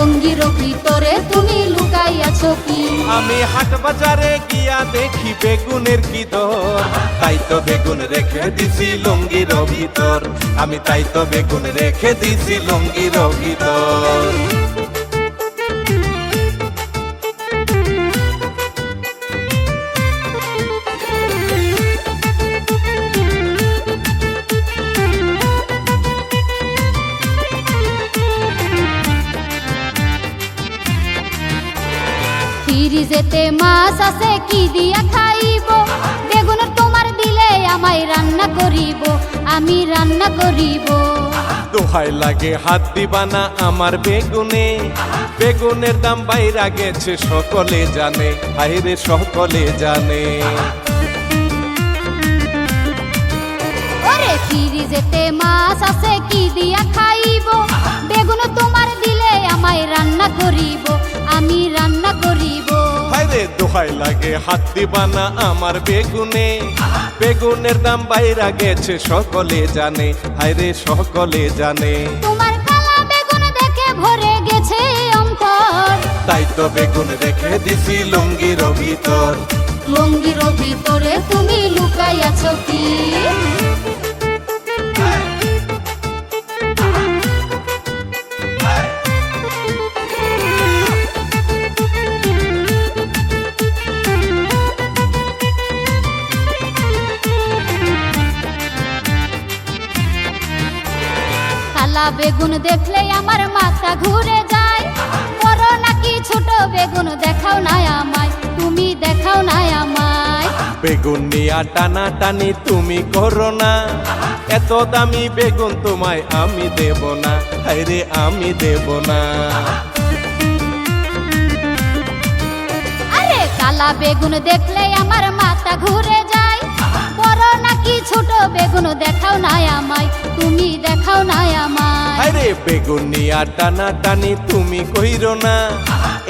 লুঙ্গির ভিতরে তুমি লুকাইয়াছো কি? আমি হাট বাজারে গিয়া দেখি বেগুনের কি দর, তাই তো বেগুন রেখে দিছি লুঙ্গির ভিতর। আমি তাই তো বেগুন রেখে দিছি লুঙ্গির ভিতর। ফ্রিজেতে মাছ আছে কি দিয়া খাইব? বেগুন তোমার দিলে আমায় রান্না করিব, আমি রান্না করিব। দোহাই লাগে হাত দিবা না আমার বেগুনে, বেগুনের দাম বাইরা গেছে সকলে জানে, হায়রে সকলে জানে। ওরে ফ্রিজেতে মাছ আছে কি দিয়া খাইব? বেগুন তোমার দিলে আমায় রান্না করিব, আমি রান্না করিব। হায়রে দোহাই লাগে হাত দিবা না আমার বেগুনে, বেগুনের দাম বাইরা গেছে সকলে জানে, হায়রে সকলে জানে। তোমার কালা বেগুন দেখে ভরে গেছে অন্তর, তাই তো বেগুন রেখে দিছি লুঙ্গির ভিতর। লুঙ্গির ভিতরে তুমি লুকাইয়াছো কি? কালা বেগুন দেখলে আমার মাথা ঘুরে যায়, বড় নাকি ছোট বেগুন দেখাও না আমায়, তুমি দেখাও না আমায়। বেগুন নিয়া টানা টানি তুমি করো না, এত দামি বেগুন তোমায় আমি দেব না, হায়রে আমি দেব না। আরে কালা বেগুন দেখলে আমার মাথা ঘুরে যায়, বড় নাকি ছোট বেগুন দেখাও না আমায়, তুমি দেখাও না আমায়। হায়রে বেগুন নিয়া টানা টানি তুমি কইরো না,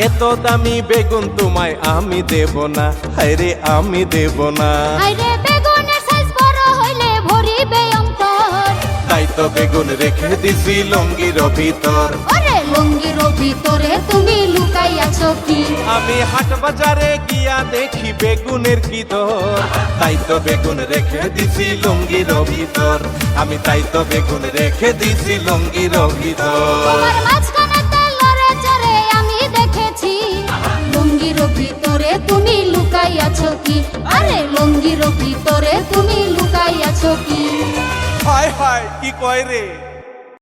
এত দামি বেগুন তোমায় আমি দেব না, হায়রে আমি দেব না। আরে বেগুনের সাইজ বড় হইলে ভরিবে অন্তর, তাই তো বেগুন রেখে দিছি লুঙ্গির ভিতর। ওরে লুঙ্গির ভিতরে তুমি লুকাইয়াছো কি? আমি হাট বাজারে গিয়া দেখি বেগুনের কি দর, তাই তো বেগুন রেখে দিছি লুঙ্গির ভিতর। আমি তাই তো বেগুন রেখে দিছি লুঙ্গির ভিতর। তোমার মাঝখানে তেল লড়ে চড়ে আমি দেখেছি, লুঙ্গির ভিতরে তুমি লুকাইয়াছো কি? আরে লুঙ্গির ভিতরে তুমি লুকাইয়াছো কি? হায় হায় কি কয় রে।